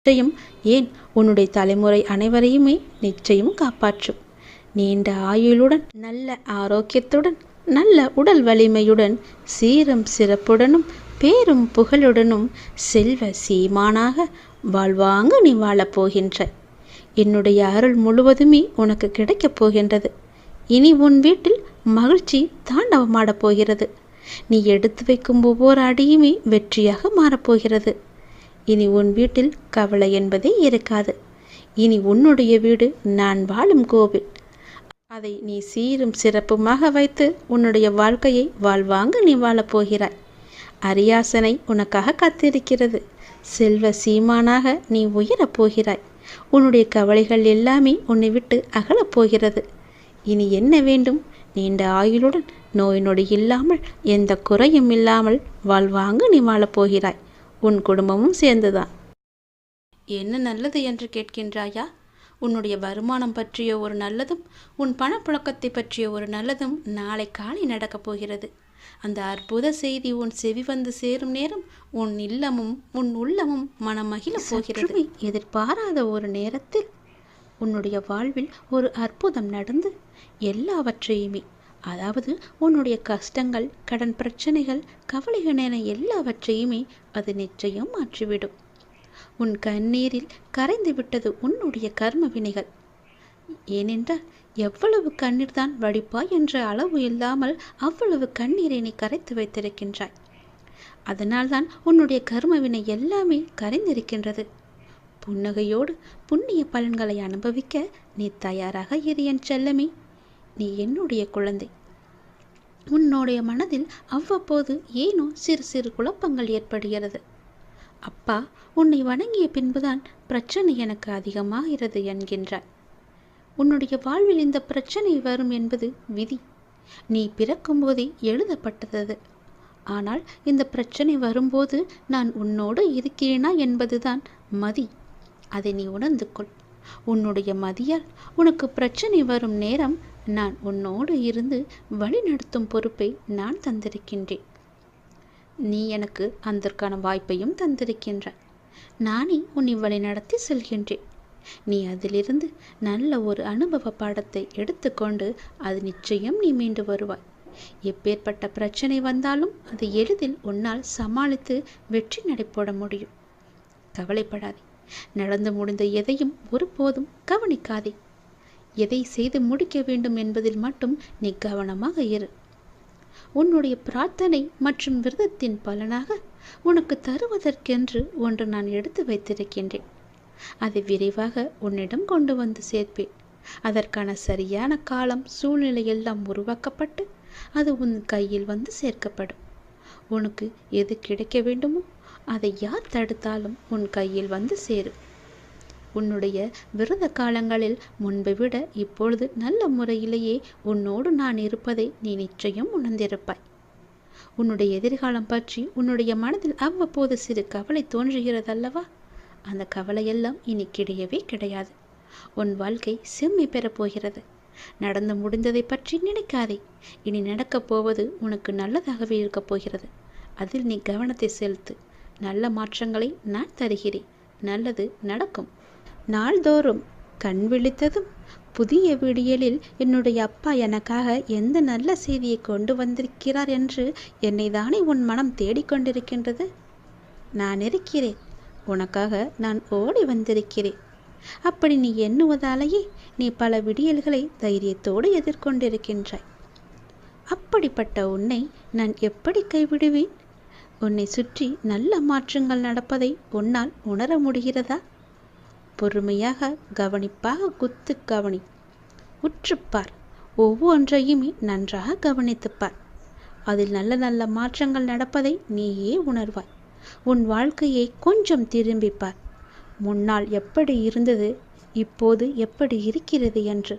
நிச்சயம், ஏன் உன்னுடைய தலைமுறை அனைவரையுமே நிச்சயம் காப்பாற்றும். நீண்ட ஆயுளுடன், நல்ல ஆரோக்கியத்துடன், நல்ல உடல் வலிமையுடன், சீரும் சிறப்புடனும் பேரும் புகழுடனும் செல்வ சீமானாக வாழ்வாங்க நீ வாழப்போகின்ற. என்னுடைய அருள் முழுவதுமே உனக்கு கிடைக்கப் போகின்றது. இனி உன் வீட்டில் மகிழ்ச்சி தாண்டவமாடப் போகிறது. நீ எடுத்து வைக்கும் ஒவ்வொரு அடியுமே வெற்றியாக மாறப்போகிறது. இனி உன் வீட்டில் கவலை என்பதே இருக்காது. இனி உன்னுடைய வீடு நான் வாழும் கோவில். அதை நீ சீரும் சிறப்புமாக வைத்து உன்னுடைய வாழ்க்கையை வாழ்வாங்க நீ வாழப்போகிறாய். அரியாசனை உனக்காக காத்திருக்கிறது. செல்வ சீமானாக நீ உயரப் போகிறாய். உன்னுடைய கவலைகள் எல்லாமே உன்னை விட்டு அகலப்போகிறது. இனி என்ன வேண்டும்? நீண்ட ஆயுளுடன், நோய் நொடி இல்லாமல், எந்த குறையும் இல்லாமல் வாழ்வாங்க நீ வாழப்போகிறாய். உன் குடும்பமும் சேர்ந்துதான். என்ன நல்லது என்று கேட்கின்றாயா? உன்னுடைய வருமானம் பற்றிய ஒரு நல்லதும், உன் பணப்புழக்கத்தை பற்றிய ஒரு நல்லதும் நாளை காலை நடக்கப் போகிறது. அந்த அற்புத செய்தி உன் செவி வந்து சேரும் நேரம் உன் இல்லமும் உன் உள்ளமும் மனமகிழ போகிறது. எதிர்பாராத ஒரு நேரத்தில் உன்னுடைய வாழ்வில் ஒரு அற்புதம் நடந்து எல்லாவற்றையுமே, அதாவது உன்னுடைய கஷ்டங்கள், கடன் பிரச்சனைகள், கவலைகள் என எல்லாவற்றையுமே அது நிச்சயம் மாற்றிவிடும். உன் கண்ணீரில் கரைந்து விட்டது உன்னுடைய கர்ம வினைகள். ஏனென்றால் எவ்வளவு கண்ணீர் தான் வடிப்பாய் என்ற அளவு இல்லாமல் அவ்வளவு கண்ணீரை நீ கரைத்து வைத்திருக்கின்றாய். அதனால்தான் உன்னுடைய கர்மவினை எல்லாமே கரைந்திருக்கின்றது. புன்னகையோடு புண்ணிய பலன்களை அனுபவிக்க நீ தயாராக இரு என் செல்லமே. நீ என்னுடைய குழந்தை. உன்னுடைய மனதில் அவ்வப்போது ஏனோ சிறு சிறு குழப்பங்கள் ஏற்படுகிறது. அப்பா, உன்னை வணங்கிய பின்புதான் பிரச்சனை எனக்கு அதிகமாகிறது என்கின்றாய். உன்னுடைய வாழ்வில் இந்த பிரச்சனை வரும் என்பது விதி. நீ பிறக்கும் போதே எழுதப்பட்டது. ஆனால் இந்த பிரச்சனை வரும்போது நான் உன்னோடு இருக்கிறேனா என்பதுதான் மதி. அதை நீ உணர்ந்து கொள். உன்னுடைய மதியால் உனக்கு பிரச்சனை வரும் நேரம் நான் உன்னோடு இருந்து வழி நடத்தும் பொறுப்பை நான் தந்திருக்கின்றேன். நீ எனக்கு அதற்கான வாய்ப்பையும் தந்திருக்கின்றாய். நானே உன்னை வழி நடத்தி செல்கின்றேன். நீ அதிலிருந்து நல்ல ஒரு அனுபவ பாடத்தை எடுத்துக்கொண்டு அது நிச்சயம் நீ மீண்டு வருவாய். எப்பேற்பட்ட பிரச்சனை வந்தாலும் அது எளிதில் உன்னால் சமாளித்து வெற்றி நடைபோட முடியும். கவலைப்படாதே. நடந்து முடிந்த எதையும் ஒருபோதும் கவனிக்காதே. எதை செய்து முடிக்க வேண்டும் என்பதில் மட்டும் நீ கவனமாக இரு. உன்னுடைய பிரார்த்தனை மற்றும் விரதத்தின் பலனாக உனக்கு தருவதற்கென்று ஒன்று நான் எடுத்து வைத்திருக்கின்றேன். அதை விரைவாக உன்னிடம் கொண்டு வந்து சேர்ப்பேன். அதற்கான சரியான காலம், சூழ்நிலை எல்லாம் உருவாக்கப்பட்டு அது உன் கையில் வந்து சேர்க்கப்படும். உனக்கு எது கிடைக்க வேண்டுமோ அதை யார் தடுத்தாலும் உன் கையில் வந்து சேரும். உன்னுடைய விரத காலங்களில் முன்பை விட இப்பொழுது நல்ல முறையிலேயே உன்னோடு நான் இருப்பதை நீ நிச்சயம் உணர்ந்திருப்பாய். உன்னுடைய எதிர்காலம் பற்றி உன்னுடைய மனதில் அவ்வப்போது சிறு கவலை தோன்றுகிறதல்லவா? அந்த கவலையெல்லாம் இனி கிடையவே கிடையாது. உன் வாழ்க்கை செம்மை பெறப்போகிறது. நடந்து முடிந்ததை பற்றி நினைக்காதே. இனி நடக்கப் போவது உனக்கு நல்லதாகவே இருக்கப் போகிறது. அதில் நீ கவனத்தை செலுத்து. நல்ல மாற்றங்களை நான் தருகிறேன். நல்லது நடக்கும். நாள்தோறும் கண் விழித்ததும் புதிய விடியலில் என்னுடைய அப்பா எனக்காக எந்த நல்ல செய்தியை கொண்டு வந்திருக்கிறார் என்று என்னை தானே உன் மனம் தேடிக்கொண்டிருக்கின்றது. நான் இருக்கிறேன். உனக்காக நான் ஓடி வந்திருக்கிறேன். அப்படி நீ எண்ணுவதாலேயே நீ பல விடியல்களை தைரியத்தோடு எதிர்கொண்டிருக்கின்றாய். அப்படிப்பட்ட உன்னை நான் எப்படி கைவிடுவேன்? உன்னை சுற்றி நல்ல மாற்றங்கள் நடப்பதை உன்னால் உணர முடிகிறதா? பொறுமையாக, கவனிப்பாக குத்து கவனி. உற்றுப்பார். ஒவ்வொன்றையுமே நன்றாக கவனித்துப்பார். அதில் நல்ல நல்ல மாற்றங்கள் நடப்பதை நீயே உணர்வாய். உன் வாழ்க்கையை கொஞ்சம் திரும்பிப்பார். முன்னால் எப்படி இருந்தது, இப்போது எப்படி இருக்கிறது என்று,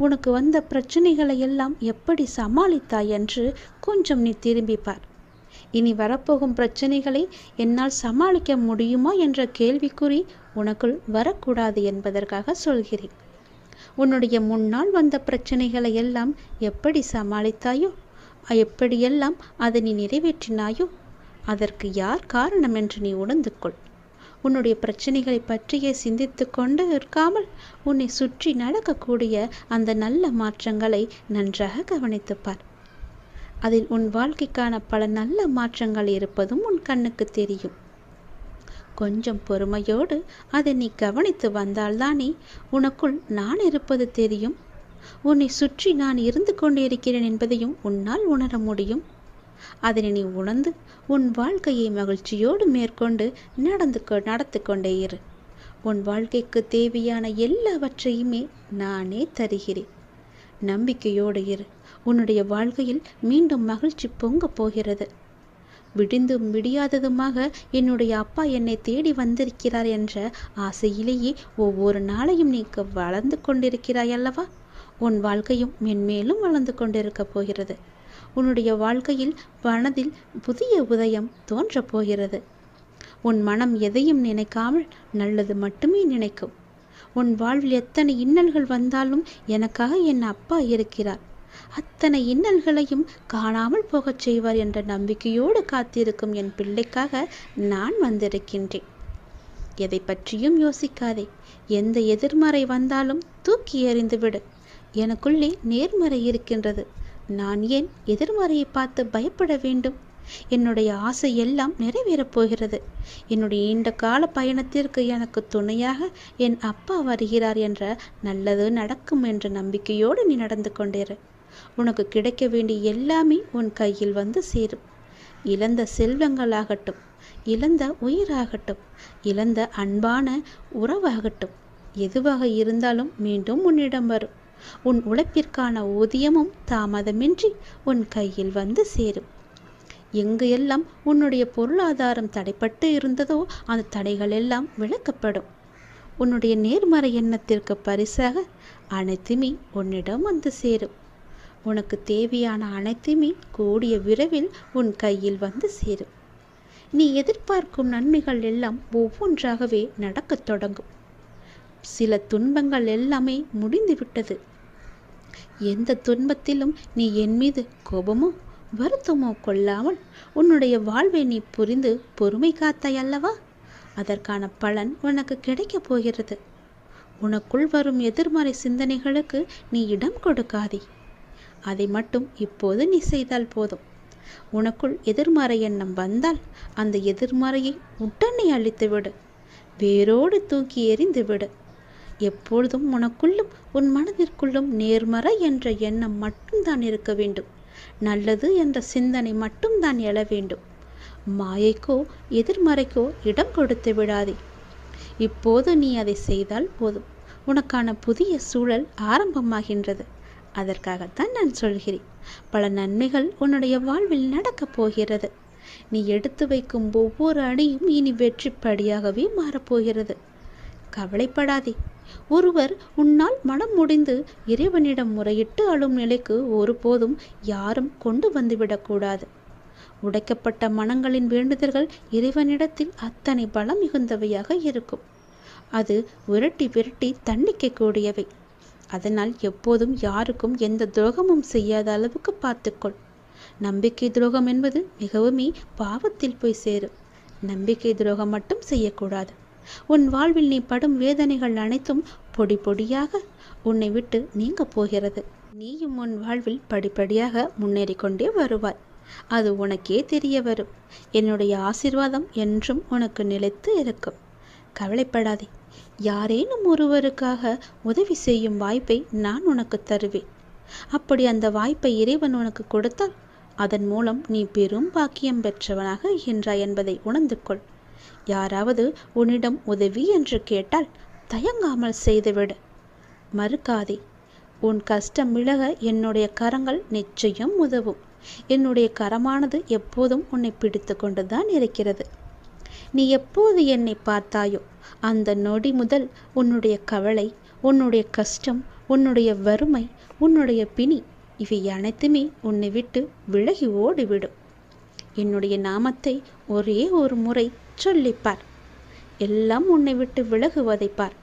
உனக்கு வந்த பிரச்சனைகளை எல்லாம் எப்படி சமாளித்தாய் என்று கொஞ்சம் நீ திரும்பிப்பார். இனி வரப்போகும் பிரச்சனைகளை என்னால் சமாளிக்க முடியுமா என்ற கேள்விக்குறி உனக்குள் வரக்கூடாது என்பதற்காக சொல்கிறேன். உன்னுடைய முன்னால் வந்த பிரச்சனைகளை எல்லாம் எப்படி சமாளித்தாயோ, எப்படியெல்லாம் அதை நீ நிறைவேற்றினாயோ, அதற்கு யார் காரணம் என்று நீ உணர்ந்து கொள். உன்னுடைய பிரச்சனைகளை பற்றியே சிந்தித்து கொண்டு இருக்காமல் உன்னை சுற்றி நடக்கக்கூடிய அந்த நல்ல மாற்றங்களை நன்றாக கவனித்துப்பார். அதில் உன் வாழ்க்கைக்கான பல நல்ல மாற்றங்கள் இருப்பதும் உன் கண்ணுக்கு தெரியும். கொஞ்சம் பொறுமையோடு அதை நீ கவனித்து வந்தால்தானே உனக்குள் நான் இருப்பது தெரியும். உன்னை சுற்றி நான் இருந்து கொண்டிருக்கிறேன் என்பதையும் உன்னால் உணர முடியும். அதனை நீ உணர்ந்து உன் வாழ்க்கையை மகிழ்ச்சியோடு மேற்கொண்டு நடத்து கொண்டே இரு. உன் வாழ்க்கைக்கு தேவையான எல்லாவற்றையுமே நானே தருகிறேன். நம்பிக்கையோடு இரு. உன்னுடைய வாழ்க்கையில் மீண்டும் மகிழ்ச்சி பொங்கப் போகிறது. விடிந்தும் விடியாததுமாக என்னுடைய அப்பா என்னை தேடி வந்திருக்கிறார் என்ற ஆசையிலேயே ஒவ்வொரு நாளையும் நீ வளர்ந்து கொண்டிருக்கிறாய் அல்லவா? உன் வாழ்க்கையும் மென்மேலும் வளர்ந்து கொண்டிருக்க போகிறது. உன்னுடைய வாழ்க்கையில் மனதில் புதிய உதயம் தோன்றப் போகிறது. உன் மனம் எதையும் நினைக்காமல் நல்லது மட்டுமே நினைக்கும். உன் வாழ்வில் எத்தனை இன்னல்கள் வந்தாலும் எனக்காக என் அப்பா இருக்கிறார், அத்தனை இன்னல்களையும் காணாமல் போகச் செய்வார் என்ற நம்பிக்கையோடு காத்திருக்கும் என் பிள்ளைக்காக நான் வந்திருக்கின்றேன். எதை பற்றியும் யோசிக்காதே. எந்த எதிர்மறை வந்தாலும் தூக்கி எறிந்துவிடு. எனக்குள்ளே நேர்மறை இருக்கின்றது. நான் ஏன் எதிர்மறையை பார்த்து பயப்பட வேண்டும்? என்னுடைய ஆசை எல்லாம் நிறைவேறப் போகிறது. என்னுடைய நீண்ட கால பயணத்திற்கு எனக்கு துணையாக என் அப்பா வருகிறார் என்ற நல்லது நடக்கும் என்ற நம்பிக்கையோடு நீ நடந்து கொண்டேரு. உனக்கு கிடைக்க வேண்டிய எல்லாமே உன் கையில் வந்து சேரும். இழந்த செல்வங்களாகட்டும், இழந்த உயிராகட்டும், இழந்த அன்பான உறவாகட்டும், எதுவாக இருந்தாலும் மீண்டும் உன்னிடம் வரும். உன் உழைப்பிற்கான ஊதியமும் தாமதமின்றி உன் கையில் வந்து சேரும். எங்கு எல்லாம் உன்னுடைய பொருளாதாரம் தடைப்பட்டு இருந்ததோ அந்த தடைகள் எல்லாம் விலக்கப்படும். உன்னுடைய நேர்மறை எண்ணத்திற்கு பரிசாக அனைத்துமே உன்னிடம் வந்து சேரும். உனக்கு தேவையான அனைத்துமே கூடிய விரைவில் உன் கையில் வந்து சேரும். நீ எதிர்பார்க்கும் நன்மைகள் எல்லாம் ஒவ்வொன்றாகவே நடக்கத் தொடங்கும். சில துன்பங்கள் எல்லாமே முடிந்துவிட்டது. எந்த துன்பத்திலும் நீ என் மீது கோபமோ வருத்தமோ கொள்ளாமல் உன்னுடைய வாழ்வை நீ புரிந்து பொறுமை காத்தாய் அல்லவா? அதற்கான பலன் உனக்கு கிடைக்கப் போகிறது. உனக்குள் வரும் எதிர்மறை சிந்தனைகளுக்கு நீ இடம் கொடுக்காதே. அதை மட்டும் இப்போது நீ செய்தால் போதும். உனக்குள் எதிர்மறை எண்ணம் வந்தால் அந்த எதிர்மறையை உடனே அழித்துவிடு, வேரோடு தூக்கி எறிந்து விடு. எப்பொழுதும் உனக்குள்ளும் உன் மனதிற்குள்ளும் நேர்மறை என்ற எண்ணம் மட்டும்தான் இருக்க வேண்டும். நல்லது என்ற சிந்தனை மட்டும்தான் எழ வேண்டும். மாயைக்கோ எதிர்மறைக்கோ இடம் கொடுத்து விடாதே. இப்போது நீ அதை செய்தால் போதும். உனக்கான புதிய சூழல் ஆரம்பமாகின்றது. அதற்காகத்தான் நான் சொல்கிறேன். பல நன்மைகள் உன்னுடைய வாழ்வில் நடக்கப் போகிறது. நீ எடுத்து வைக்கும் ஒவ்வொரு அடியும் இனி வெற்றி படியாகவே மாறப்போகிறது. கவலைப்படாதே. ஒருவர் உன்னால் மனம் முடிந்து இறைவனிடம் முறையிட்டு அழும் நிலைக்கு ஒருபோதும் யாரும் கொண்டு வந்துவிடக்கூடாது. உடைக்கப்பட்ட மனங்களின் வேண்டுதல்கள் இறைவனிடத்தில் அத்தனை பலம் மிகுந்தவையாக இருக்கும். அது விரட்டி விரட்டி தண்டிக்கக்கூடியவை. அதனால் எப்போதும் யாருக்கும் எந்த துரோகமும் செய்யாத அளவுக்கு பார்த்துக்கொள். நம்பிக்கை துரோகம் என்பது மிகவுமே பாவத்தில் போய் சேரும். நம்பிக்கை துரோகம் மட்டும் செய்யக்கூடாது. உன் வாழ்வில் நீ படும் வேதனைகள் அனைத்தும் பொடி பொடியாக உன்னை விட்டு நீங்க போகிறது. நீயும் உன் வாழ்வில் படிப்படியாக முன்னேறி கொண்டே வருவாய். அது உனக்கே தெரிய வரும். என்னுடைய ஆசீர்வாதம் என்றும் உனக்கு நிலைத்து இருக்கும். கவலைப்படாதே. யாரேனும் ஒருவருக்காக உதவி செய்யும் வாய்ப்பை நான் உனக்கு தருவேன். அப்படி அந்த வாய்ப்பை இறைவன் உனக்கு கொடுத்தால் அதன் மூலம் நீ பெரும் பாக்கியம் பெற்றவனாக இருக்கின்றாய் என்பதை உணர்ந்து கொள். யாராவது உன்னிடம் உதவி என்று கேட்டால் தயங்காமல் செய்துவிடு. மறுக்காதே. உன் கஷ்டம் விலக என்னுடைய கரங்கள் நிச்சயம் உதவும். என்னுடைய கரமானது எப்போதும் உன்னை பிடித்து கொண்டுதான் இருக்கிறது. நீ எப்போது என்னை பார்த்தாயோ அந்த நொடி முதல் உன்னுடைய கவலை, உன்னுடைய கஷ்டம், உன்னுடைய வறுமை, உன்னுடைய பிணி இவை அனைத்துமே உன்னை விட்டு விலகி ஓடிவிடும். என்னுடைய நாமத்தை ஒரே ஒரு முறை சொல்லிப்பார். எல்லாம் உன்னை விட்டு விலகுவதை பார்.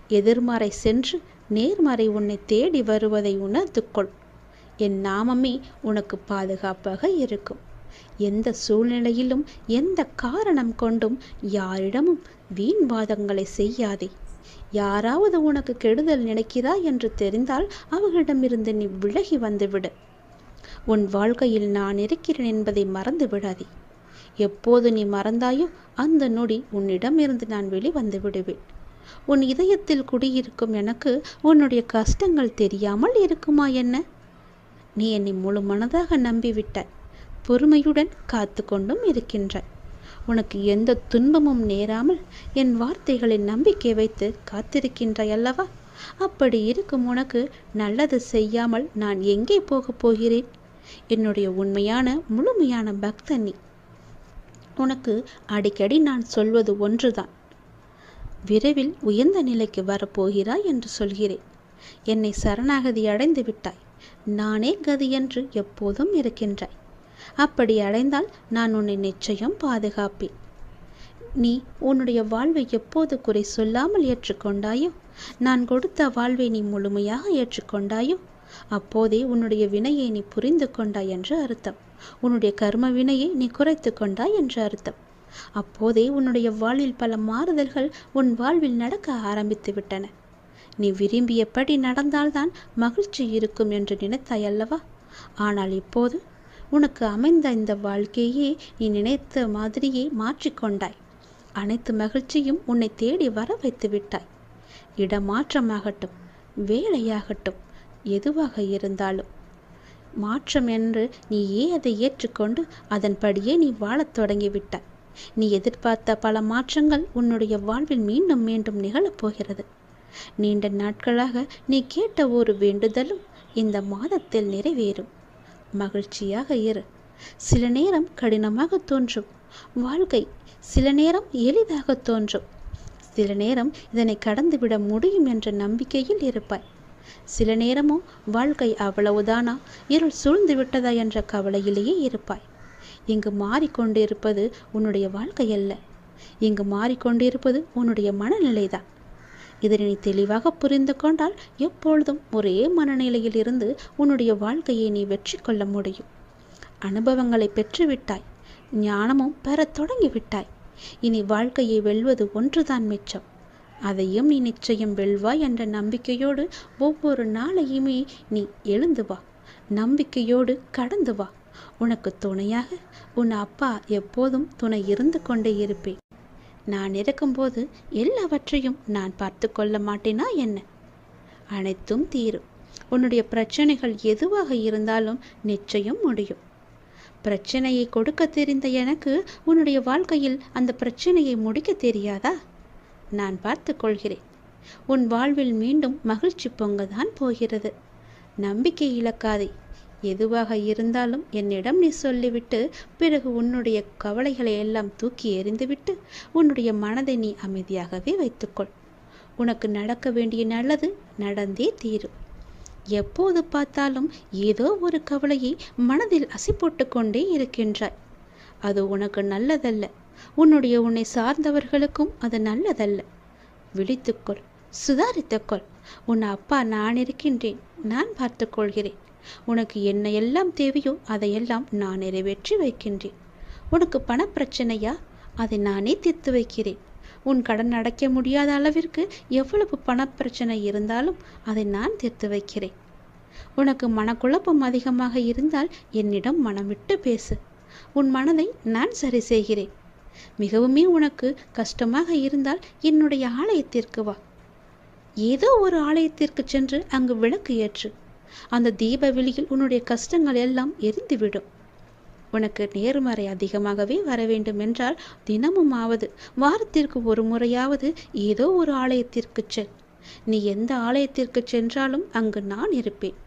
எதிர்மறை சென்று நேர்மறை உன்னை தேடி வருவதை உணர்ந்து கொள். என் நாமமே உனக்கு பாதுகாப்பாக இருக்கும். எந்த சூழ்நிலையிலும் எந்த காரணம் கொண்டும் யாரிடமும் வீண் வாதங்களை செய்யாதே. யாராவது உனக்கு கெடுதல் நினைக்கிறாய் என்று தெரிந்தால் அவர்களிடமிருந்து நீ விலகி வந்துவிடு. உன் வாழ்க்கையில் நான் இருக்கிறேன் என்பதை மறந்து விடாதே. எப்போது நீ மறந்தாயோ அந்த நொடி உன்னிடமிருந்து நான் வெளிவந்து விடுவேன். உன் இதயத்தில் குடியிருக்கும் எனக்கு உன்னுடைய கஷ்டங்கள் தெரியாமல் இருக்குமா என்ன? நீ என்னை முழு மனதாக நம்பிவிட்டாய். பொறுமையுடன் காத்து கொண்டும் இருக்கின்றாய். உனக்கு எந்த துன்பமும் நேராமல் என் வார்த்தைகளில் நம்பிக்கை வைத்து காத்திருக்கின்றாய் அல்லவா? அப்படி இருக்கும் உனக்கு நல்லது செய்யாமல் நான் எங்கே போகப் போகிறேன்? என்னுடைய உண்மையான முழுமையான பக்தன் நீ. உனக்கு அடிக்கடி நான் சொல்வது ஒன்றுதான். விரைவில் உயர்ந்த நிலைக்கு வரப்போகிறாய் என்று சொல்கிறேன். என்னை சரணாகதி அடைந்து விட்டாய். நானே கதி என்று எப்போதும் இருக்கின்றாய். அப்படி அடைந்தால் நான் உன்னை நிச்சயம் பாதுகாப்பேன். நீ உன்னுடைய வாழ்வை எப்போது குறை சொல்லாமல் ஏற்றுக்கொண்டாயோ, நான் கொடுத்த வாழ்வை நீ முழுமையாக ஏற்றுக்கொண்டாயோ, அப்போதே உன்னுடைய வினையை நீ புரிந்து கொண்டாய் என்று அர்த்தம். உன்னுடைய கர்ம வினையை நீ குறைத்து கொண்டாய் என்று அர்த்தம். அப்போதே உன்னுடைய வாழ்வில் பல மாறுதல்கள் உன் வாழ்வில் நடக்க ஆரம்பித்து விட்டன. நீ விரும்பியபடி நடந்தால்தான் மகிழ்ச்சி இருக்கும் என்று நினைத்தாய் அல்லவா? ஆனால் இப்போது உனக்கு அமைந்த இந்த வாழ்க்கையே நீ நினைத்த மாதிரியே மாற்றிக்கொண்டாய். அனைத்து மகிழ்ச்சியும் உன்னை தேடி வர வைத்து விட்டாய். இடமாற்றமாகட்டும், வேலையாகட்டும், எதுவாக இருந்தாலும் மாற்றம் என்று நீயே அதை ஏற்றுக்கொண்டு அதன்படியே நீ வாழத் தொடங்கிவிட்டாய். நீ எதிர்பார்த்த பல மாற்றங்கள் உன்னுடைய வாழ்வில் மீண்டும் மீண்டும் நிகழப்போகிறது. நீண்ட நாட்களாக நீ கேட்ட ஒரு வேண்டுதலும் இந்த மாதத்தில் நிறைவேறும். மகிழ்ச்சியாக இரு. சில நேரம் கடினமாக தோன்றும் வாழ்க்கை, சில நேரம் எளிதாக தோன்றும். சில நேரம் இதனை கடந்துவிட முடியும் என்ற நம்பிக்கையில் இருப்பாய். சில நேரமும் வாழ்க்கை அவ்வளவுதானா, இருள் சூழ்ந்து விட்டதா என்ற கவலையிலேயே இருப்பாய். இங்கு மாறிக்கொண்டிருப்பது உன்னுடைய வாழ்க்கை அல்ல. இங்கு மாறிக்கொண்டிருப்பது உன்னுடைய மனநிலைதான். இதனை நீ தெளிவாக புரிந்து கொண்டால் எப்பொழுதும் ஒரே மனநிலையில் இருந்து உன்னுடைய வாழ்க்கையை நீ வெற்றி கொள்ள முடியும். அனுபவங்களை பெற்றுவிட்டாய். ஞானமும் பெறத் தொடங்கிவிட்டாய். இனி வாழ்க்கையை வெல்வது ஒன்றுதான் மிச்சம். அதையும் நீ நிச்சயம் வெல்வாய் என்ற நம்பிக்கையோடு ஒவ்வொரு நாளையுமே நீ எழுந்து வா. நம்பிக்கையோடு கடந்து வா. உனக்கு துணையாக உன் அப்பா எப்போதும் துணை இருந்து கொண்டே இருப்பேன். நான் இருக்கும்போது எல்லாவற்றையும் நான் பார்த்து கொள்ள மாட்டேனா என்ன? அனைத்தும் தீரும். உன்னுடைய பிரச்சனைகள் எதுவாக இருந்தாலும் நிச்சயம் முடியும். பிரச்சனையை கொடுக்க தெரிந்த எனக்கு உன்னுடைய வாழ்க்கையில் அந்த பிரச்சனையை முடிக்க தெரியாதா? நான் பார்த்து கொள்கிறேன். உன் வாழ்வில் மீண்டும் மகிழ்ச்சி பொங்கதான் போகிறது. நம்பிக்கை இழக்காதே. எதுவாக இருந்தாலும் என்னிடம் நீ சொல்லிவிட்டு பிறகு உன்னுடைய கவலைகளை எல்லாம் தூக்கி எறிந்துவிட்டு உன்னுடைய மனதை நீ அமைதியாகவே வைத்துக்கொள். உனக்கு நடக்க வேண்டிய நல்லது நடந்தே தீரும். எப்போது பார்த்தாலும் ஏதோ ஒரு கவலையை மனதில் அசி போட்டு கொண்டே இருக்கின்றாய். அது உனக்கு நல்லதல்ல. உன்னை சார்ந்தவர்களுக்கும் அது நல்லதல்ல. விழித்துக்கொள், சுதாரித்துக்கொள். உன் அப்பா நான் இருக்கின்றேன். நான் பார்த்து கொள்கிறேன். உனக்கு என்ன எல்லாம் தேவையோ அதையெல்லாம் நான் நிறைவேற்றி வைக்கின்றேன். உனக்கு பணப்பிரச்சனையா? அதை நானே தீர்த்து வைக்கிறேன். உன் கடன் அடைக்க முடியாத அளவிற்கு எவ்வளவு பணப்பிரச்சனை இருந்தாலும் அதை நான் தீர்த்து வைக்கிறேன். உனக்கு மனக்குழப்பம் அதிகமாக இருந்தால் என்னிடம் மனம் விட்டு பேசு. உன் மனதை நான் சரி செய்கிறேன். மிகவுமே உனக்கு கஷ்டமாக இருந்தால் என்னுடைய ஆலயத்திற்கு வா. ஏதோ ஒரு ஆலயத்திற்கு சென்று அங்கு விளக்கு ஏற்று. அந்த தீப வெளியில் உன்னுடைய கஷ்டங்கள் எல்லாம் எரிந்துவிடும். உனக்கு நேர்மறை அதிகமாகவே வர வேண்டும் என்றால் தினமும் ஆவது வாரத்திற்கு ஒரு முறையாவது ஏதோ ஒரு ஆலயத்திற்கு செல். நீ எந்த ஆலயத்திற்கு சென்றாலும் அங்கு நான் இருப்பேன்.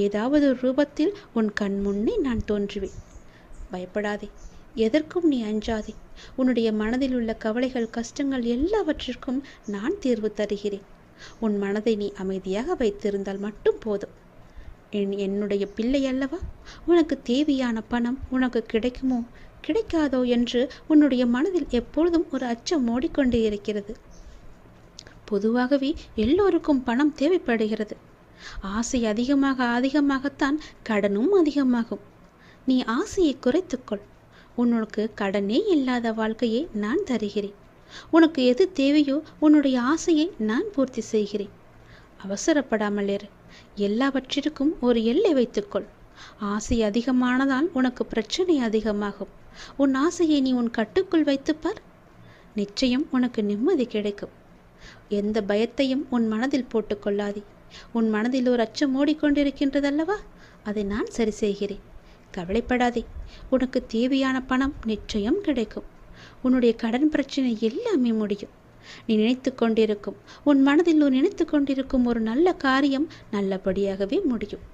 ஏதாவது ரூபத்தில் உன் கண் முன்னே நான் தோன்றுவேன். பயப்படாதே. எதற்கும் நீ அஞ்சாதே. உன்னுடைய மனதில் உள்ள கவலைகள், கஷ்டங்கள் எல்லாவற்றிற்கும் நான் தீர்வு தருகிறேன். உன் மனதை நீ அமைதியாக வைத்திருந்தால் மட்டும் போதும். என்னுடைய பிள்ளை அல்லவா? உனக்கு தேவையான பணம் உனக்கு கிடைக்குமோ கிடைக்காதோ என்று உன்னுடைய மனதில் எப்பொழுதும் ஒரு அச்சம் ஓடிக்கொண்டே இருக்கிறது. பொதுவாகவே எல்லோருக்கும் பணம் தேவைப்படுகிறது. ஆசை அதிகமாகத்தான் கடனும் அதிகமாகும். நீ ஆசையை குறைத்துக்கொள். உனக்கு கடனே இல்லாத வாழ்க்கையை நான் தருகிறேன். உனக்கு எது தேவையோ உன்னுடைய ஆசையை நான் பூர்த்தி செய்கிறேன். அவசரப்படாமல் இரு. எல்லாவற்றிற்கும் ஒரு எல்லை வைத்துக்கொள். ஆசை அதிகமானதால் உனக்கு பிரச்சனை அதிகமாகும். உன் ஆசையை நீ உன் கட்டுக்குள் வைத்துப்பார். நிச்சயம் உனக்கு நிம்மதி கிடைக்கும். எந்த பயத்தையும் உன் மனதில் போட்டுக்கொள்ளாதே. உன் மனதில் ஒரு அச்சம் ஓடிக்கொண்டிருக்கின்றதல்லவா, அதை நான் சரி செய்கிறேன். கவலைப்படாதே. உனக்கு தேவையான பணம் நிச்சயம் கிடைக்கும். உன்னுடைய கடன் பிரச்சனை எல்லாமே முடியும். நீ நினைத்து கொண்டிருக்கும், உன் மனதில் நினைத்து கொண்டிருக்கும் ஒரு நல்ல காரியம் நல்லபடியாகவே முடியும்.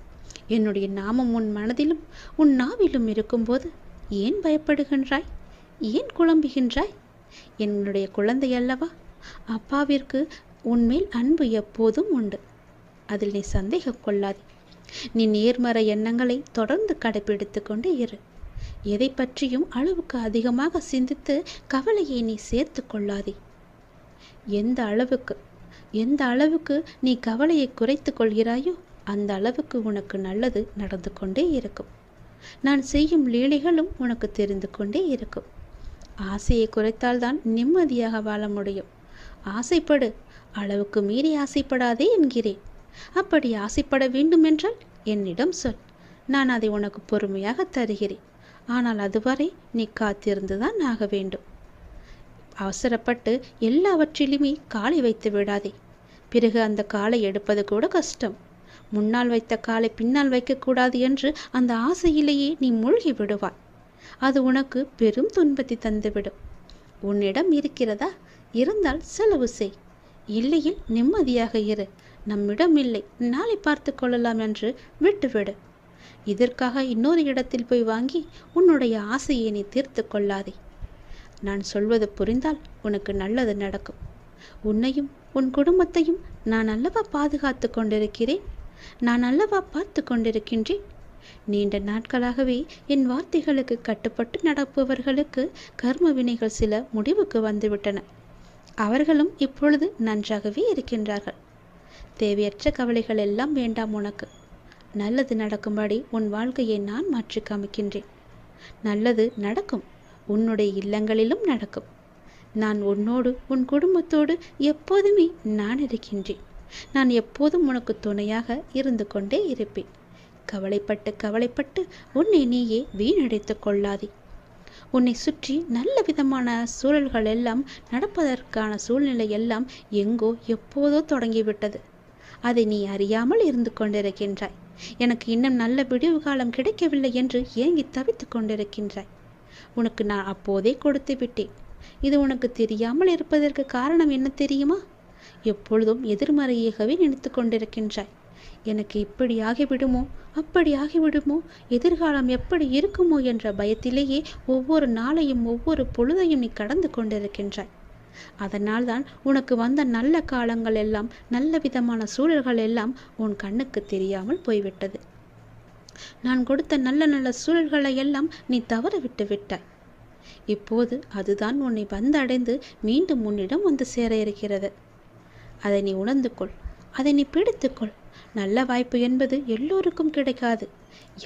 என்னுடைய நாமம் உன் மனதிலும் உன் நாவிலும் இருக்கும்போது ஏன் பயப்படுகின்றாய்? ஏன் குழம்புகின்றாய்? என்னுடைய குழந்தை அல்லவா? அப்பாவிற்கு உன்மேல் அன்பு எப்போதும் உண்டு. அதில் நீ சந்தேகம் கொள்ளாதே. நீ நேர்மறை எண்ணங்களை தொடர்ந்து கடைபிடித்து கொண்டே இரு. எதை பற்றியும் அளவுக்கு அதிகமாக சிந்தித்து கவலையை நீ சேர்த்து கொள்ளாதே. எந்த அளவுக்கு நீ கவலையை குறைத்து கொள்கிறாயோ அந்த அளவுக்கு உனக்கு நல்லது நடந்து கொண்டே இருக்கும். நான் செய்யும் லீலைகளும் உனக்கு தெரிந்து கொண்டே இருக்கும். ஆசையை குறைத்தால்தான் நிம்மதியாக வாழ முடியும். ஆசைப்படு, அளவுக்கு மீறி ஆசைப்படாதே என்கிறேன். அப்படி ஆசைப்பட வேண்டுமென்றால் என்னிடம் சொல். நான் அதை உனக்கு பொறுமையாக தருகிறேன். ஆனால் அதுவரை நீ காத்திருந்துதான் ஆக வேண்டும். அவசரப்பட்டு எல்லாவற்றிலுமே காலை வைத்து விடாதே. பிறகு அந்த காலை எடுப்பது கூட கஷ்டம். முன்னால் வைத்த காலை பின்னால் வைக்கக்கூடாது என்று அந்த ஆசையிலேயே நீ மூழ்கி விடுவாய். அது உனக்கு பெரும் துன்பத்தை தந்துவிடும். உன்னிடம் இருக்கிறதா? இருந்தால் செலவு செய். இல்லையில் நிம்மதியாக இரு. நம்மிடம் இல்லை, நாளை பார்த்து கொள்ளலாம் என்று விட்டுவிடு. இதற்காக இன்னொரு இடத்தில் போய் வாங்கி உன்னுடைய ஆசையை நீ தீர்த்து கொள்ளாதே. நான் சொல்வது புரிந்தால் உனக்கு நல்லது நடக்கும். உன்னையும் உன் குடும்பத்தையும் நான் அல்லவா பாதுகாத்து கொண்டிருக்கிறேன். நான் அல்லவா பார்த்து கொண்டிருக்கின்றேன். நீண்ட நாட்களாகவே என் வார்த்தைகளுக்கு கட்டுப்பட்டு நடப்பவர்களுக்கு கர்ம வினைகள் சில முடிவுக்கு வந்துவிட்டன. அவர்களும் இப்பொழுது நன்றாகவே இருக்கின்றார்கள். தேவையற்ற கவலைகள் எல்லாம் வேண்டாம் உனக்கு. நல்லது நடக்கும்படி உன் வாழ்க்கையை நான் மாற்றி காமிக்கின்றேன். நல்லது நடக்கும். உன்னுடைய இல்லங்களிலும் நடக்கும். நான் உன்னோடு உன் குடும்பத்தோடு எப்போதுமே நான் இருக்கின்றேன். நான் எப்போதும் உனக்கு துணையாக இருந்து கொண்டே இருப்பேன். கவலைப்பட்டு உன்னை நீயே வீணடைத்து கொள்ளாதே. உன்னை சுற்றி நல்ல விதமான சூழல்கள் எல்லாம் நடப்பதற்கான சூழ்நிலை எல்லாம் எங்கோ எப்போதோ தொடங்கிவிட்டது. அதை நீ அறியாமல் இருந்து கொண்டிருக்கின்றாய். எனக்கு இன்னும் நல்ல விடிவு காலம் கிடைக்கவில்லை என்று ஏங்கி தவித்து கொண்டிருக்கின்றாய். உனக்கு நான் அப்போதே கொடுத்து விட்டேன். இது உனக்கு தெரியாமல் இருப்பதற்கு காரணம் என்ன தெரியுமா? எப்பொழுதும் எதிர்மறையாகவே நினைத்து கொண்டிருக்கின்றாய். எனக்கு இப்படி ஆகிவிடுமோ, அப்படி ஆகிவிடுமோ, எதிர்காலம் எப்படி இருக்குமோ என்ற பயத்திலேயே ஒவ்வொரு நாளையும் ஒவ்வொரு பொழுதையும் நீ கடந்து கொண்டிருக்கின்றாய். அதனால்தான் உனக்கு வந்த நல்ல காலங்கள் எல்லாம், நல்ல விதமான சூழல்கள் எல்லாம் உன் கண்ணுக்கு தெரியாமல் போய்விட்டது. நான் கொடுத்த நல்ல நல்ல சூழல்களை எல்லாம் நீ தவற விட்டு விட்டாய். இப்போது அதுதான் உன்னை வந்தடைந்து மீண்டும் உன்னிடம் வந்து சேர இருக்கிறது. அதை நீ உணர்ந்து கொள். அதை நீ பிடித்துக்கொள். நல்ல வாய்ப்பு என்பது எல்லோருக்கும் கிடைக்காது.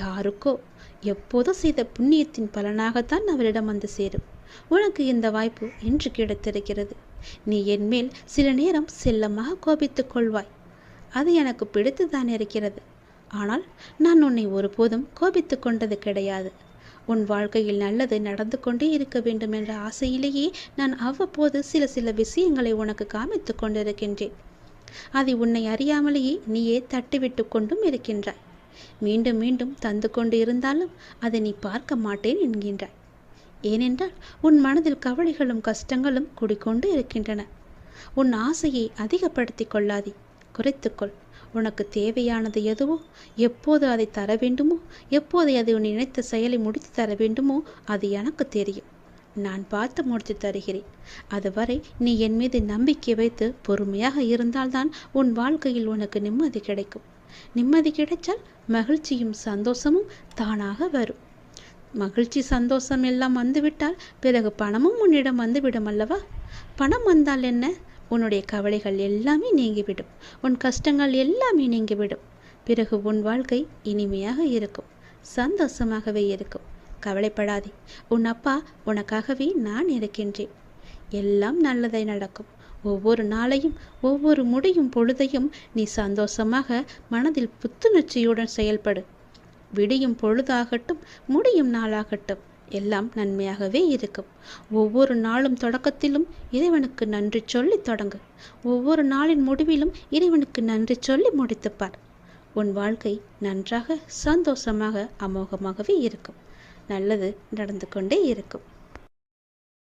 யாருக்கோ எப்போதோ செய்த புண்ணியத்தின் பலனாகத்தான் அவரிடம் வந்து சேரும். உனக்கு இந்த வாய்ப்பு இன்று கிடைத்திருக்கிறது. நீ என்மேல் சில நேரம் செல்லமாக கோபித்துக் கொள்வாய். அது எனக்கு பிடித்துதான் இருக்கிறது. ஆனால் நான் உன்னை ஒருபோதும் கோபித்து கொண்டது கிடையாது. உன் வாழ்க்கையில் நல்லது நடந்து கொண்டே இருக்க வேண்டும் என்ற ஆசையிலேயே நான் அவ்வப்போது சில விஷயங்களை உனக்கு காமித்து கொண்டிருக்கின்றேன். அதை உன்னை அறியாமலேயே நீயே தட்டிவிட்டு கொண்டும் இருக்கின்றாய். மீண்டும் மீண்டும் தந்து கொண்டு இருந்தாலும் அதை நீ பார்க்க மாட்டேன் என்கின்றாய். ஏனென்றால் உன் மனதில் கவலைகளும் கஷ்டங்களும் குடிக்கொண்டு இருக்கின்றன. உன் ஆசையை அதிகப்படுத்தி கொள்ளாதே, குறைத்துக்கொள். உனக்கு தேவையானது எதுவோ, எப்போது அதை தர வேண்டுமோ, எப்போது அதை உன் நினைத்த செயலை முடித்து தர வேண்டுமோ அது எனக்கு தெரியும். நான் பார்த்து முடித்து தருகிறேன். அதுவரை நீ என் மீது நம்பிக்கை வைத்து பொறுமையாக இருந்தால்தான் உன் வாழ்க்கையில் உனக்கு நிம்மதி கிடைக்கும். நிம்மதி கிடைத்தால் மகிழ்ச்சியும் சந்தோஷமும் தானாக வரும். மகிழ்ச்சி சந்தோஷம் எல்லாம் வந்துவிட்டால் பிறகு பணமும் உன்னிடம் வந்துவிடும் அல்லவா? பணம் வந்தால் என்ன? உன்னுடைய கவலைகள் எல்லாமே நீங்கிவிடும். உன் கஷ்டங்கள் எல்லாமே நீங்கிவிடும். பிறகு உன் வாழ்க்கை இனிமையாக இருக்கும், சந்தோஷமாகவே இருக்கும். கவலைப்படாதே. உன் அப்பா உனக்காகவே நான் இருக்கின்றேன். எல்லாம் நல்லதை நடக்கும். ஒவ்வொரு நாளையும் ஒவ்வொரு முடியும் பொழுதையும் நீ சந்தோஷமாக மனதில் புத்துணர்ச்சியுடன் செயல்படு. விடியும் பொழுதாகட்டும் முடியும் நாளாகட்டும் எல்லாம் நன்மையாகவே இருக்கும். ஒவ்வொரு நாளும் தொடக்கத்திலும் இறைவனுக்கு நன்றி சொல்லி தொடங்கு. ஒவ்வொரு நாளின் முடிவிலும் இறைவனுக்கு நன்றி சொல்லி முடித்துப்பார். உன் வாழ்க்கை நன்றாக சந்தோஷமாக அமோகமாகவே இருக்கும். நல்லது நடந்து கொண்டே இருக்கும்.